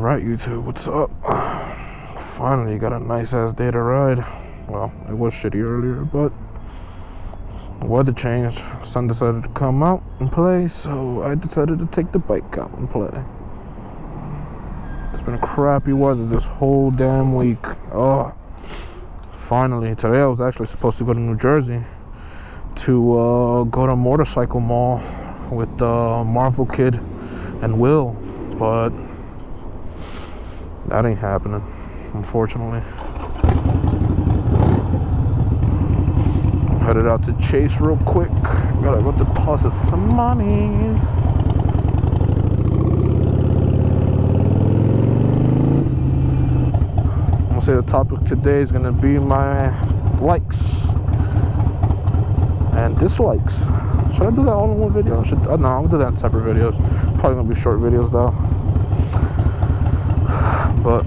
Alright YouTube, what's up? Finally got a nice ass day to ride. Well, it was shitty earlier, but the weather changed. Sun decided to come out and play, so I decided to take the bike out and play. It's been crappy weather this whole damn week. Oh, finally. Today I was actually supposed to go to New Jersey to go to a motorcycle mall with Marvel Kid and Will, but that ain't happening, unfortunately. I'm headed out to Chase real quick. Gotta go deposit some monies. I'm gonna say the topic today is gonna be my likes and dislikes. Should I do that all in one video? No, I'll do that in separate videos. Probably gonna be short videos though. But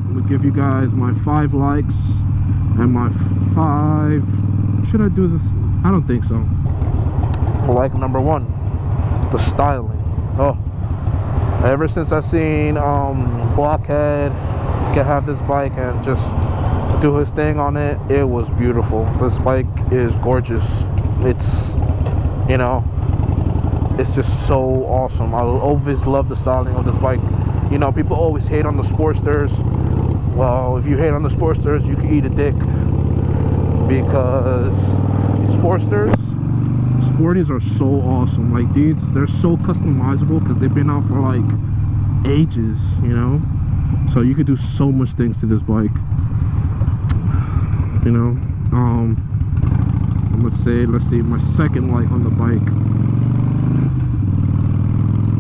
I'm gonna give you guys my 5 likes and my 5. Should I do this? I don't think so. Like number 1, the styling. Oh, ever since I seen Blockhead have this bike and just do his thing on it, it was beautiful. This bike is gorgeous. It's, you know, it's just so awesome. I always love the styling of this bike. You know, people always hate on the Sportsters. Well, if you hate on the Sportsters, you can eat a dick, because Sporties are so awesome. Like these, they're so customizable because they've been out for like ages, you know. So you could do so much things to this bike, you know. Let's see, my second like on the bike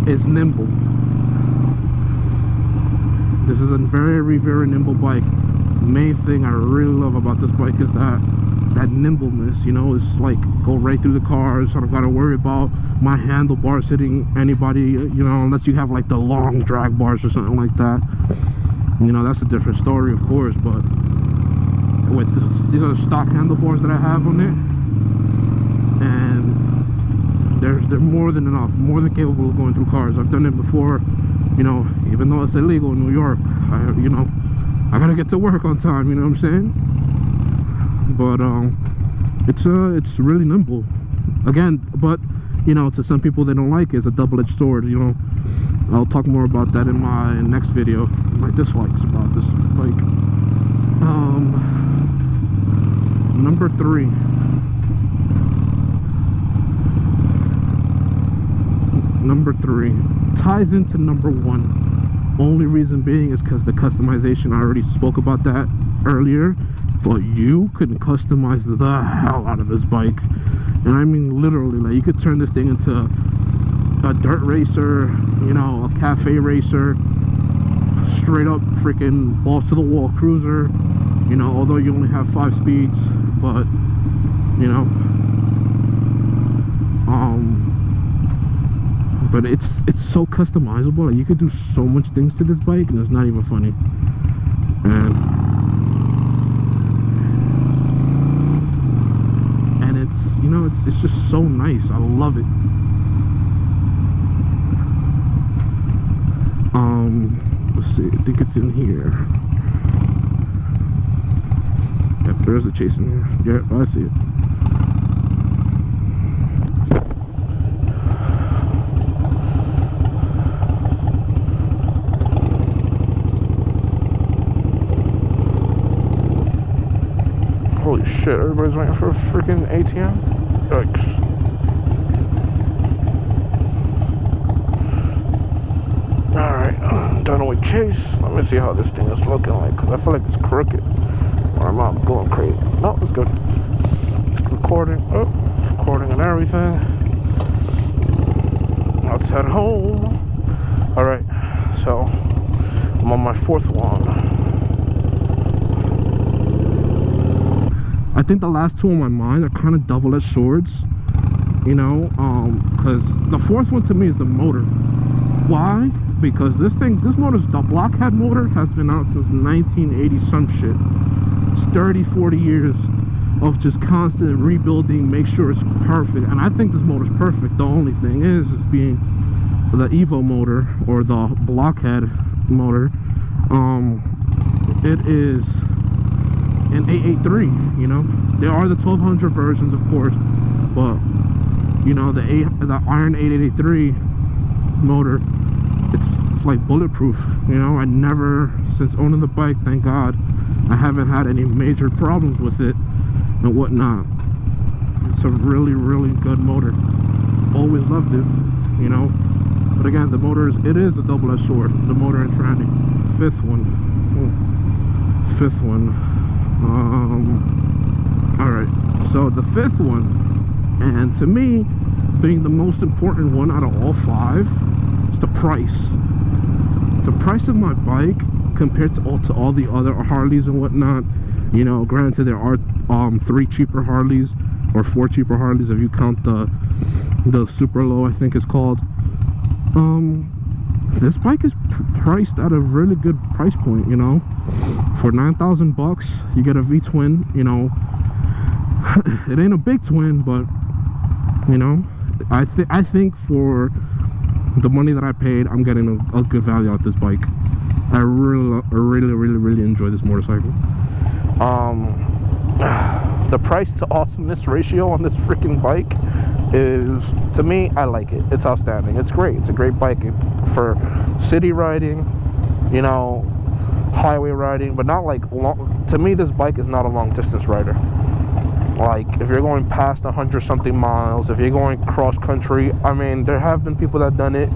is nimble. This is a very, very nimble bike. The main thing I really love about this bike is that nimbleness, you know. It's like go right through the cars. I don't gotta worry about my handlebars hitting anybody, you know, unless you have like the long drag bars or something like that. You know, that's a different story, of course, but with these are the stock handlebars that I have on it, and they're more than enough, more than capable of going through cars. I've done it before, you know, even though it's illegal in New York. You know, I gotta get to work on time, you know what I'm saying? But it's really nimble. Again, but you know, to some people they don't like it. It's a double-edged sword, you know. I'll talk more about that in my next video, my dislikes about this bike. Number 3. Number 3 ties into number 1. Only reason being is because the customization. I already spoke about that earlier, but you can customize the hell out of this bike, and I mean literally. Like, you could turn this thing into a dirt racer, you know, a cafe racer, straight up freaking balls to the wall cruiser, you know, although you only have 5 speeds, but you know, but it's so customizable. Like, you could do so much things to this bike, and it's not even funny. And it's, you know, it's just so nice. I love it. Let's see, I think it's in here. Yep, there's a Chase in here. Yep, I see it. Holy shit, everybody's waiting for a freaking ATM? Yikes. Alright, done with Chase. Let me see how this thing is looking like, because I feel like it's crooked, or I'm not going crazy. No, it's good. It's recording. Oh, recording and everything. Let's head home. Alright, so I'm on my 4th one. I think the last 2 on my mind are kind of double-edged swords, you know, because the 4th one to me is the motor. Why? Because this motor's, the Blockhead motor has been out since 1980 some shit. It's 30-40 years. of just constant rebuilding, make sure it's perfect. And I think this motor's perfect. The only thing is being the Evo motor, or the blockhead motor. It is an 883, you know. There are the 1200 versions, of course, but you know, the Iron 883 motor, it's like bulletproof, you know. I never, since owning the bike, thank God, I haven't had any major problems with it and whatnot. It's a really, really good motor. Always loved it, you know. But again, the motor is, it is a double-edged sword, the motor and tranny. Fifth one. Alright, so the fifth one, and to me, being the most important one out of all five, is the price. The price of my bike compared to all the other Harleys and whatnot. You know, granted, there are 3 cheaper Harleys, or 4 cheaper Harleys if you count the super low, I think it's called. This bike is priced at a really good price point, you know. For 9,000 bucks, you get a V-twin, you know. It ain't a big twin, but you know, I think for the money that I paid, I'm getting a good value out of this bike. I really enjoy this motorcycle. The price to awesomeness ratio on this freaking bike is, to me, I like it. It's outstanding. It's great. It's a great bike for city riding, you know, highway riding, but not like long. To me, this bike is not a long distance rider. Like, if you're going past 100-something miles, if you're going cross country, I mean, there have been people that done it,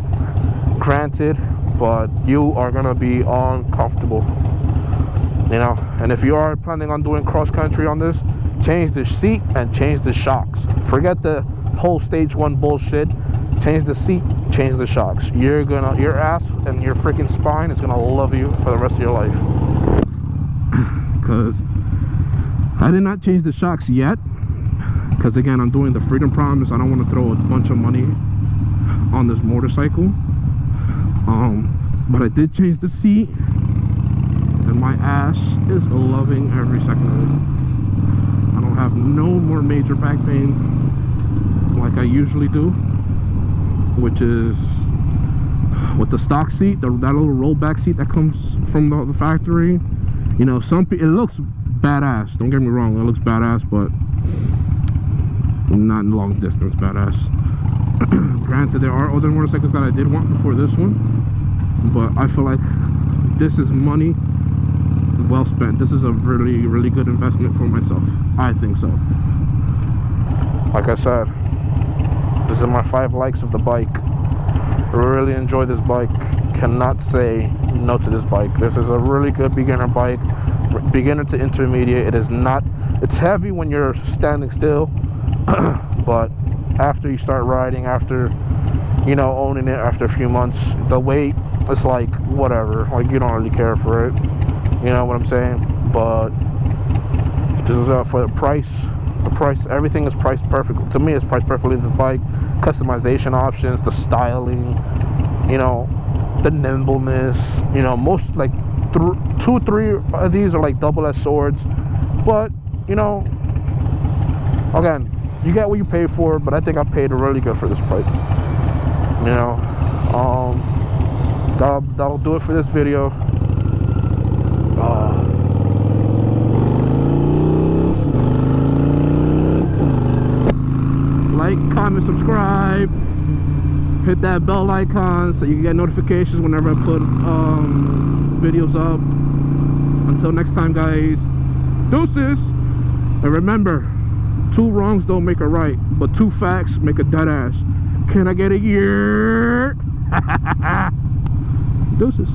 granted, but you are gonna be uncomfortable, you know. And if you are planning on doing cross country on this, change the seat and change the shocks. Forget the whole stage 1 bullshit. Change the seat, change the shocks. Your ass and your freaking spine is gonna love you for the rest of your life. Because I did not change the shocks yet, because again, I'm doing the Freedom Promise. I don't want to throw a bunch of money on this motorcycle. But I did change the seat, and my ass is loving every second of it. I don't have no more major back pains like I usually do, which is with the stock seat, that little rollback seat that comes from the factory. You know, it looks badass, don't get me wrong, it looks badass, but not in long distance badass. Granted, there are other motorcycles that I did want before this one, but I feel like this is money well spent. This is a really good investment for myself. I think so. Like I said, this is my 5 likes of the bike. Really enjoy this bike. Cannot say no to this bike. This is a really good beginner bike, beginner to intermediate. It is not, it's heavy when you're standing still, but after you start riding, after, you know, owning it after a few months, the weight is like whatever, like you don't really care for it, you know what I'm saying. But this is for the price. Everything is priced perfectly. To me, it's priced perfectly. The bike, customization options, the styling, you know, the nimbleness, you know. Most like 2-3 of these are like double-edged swords, but you know, again, you get what you pay for. But I think I paid really good for this bike, you know. That'll do it for this video. Like, comment, subscribe, hit that bell icon so you can get notifications whenever I put videos up. Until next time, guys, deuces. And remember, 2 wrongs don't make a right, but 2 facts make a dead ass. Can I get a year? Deuces.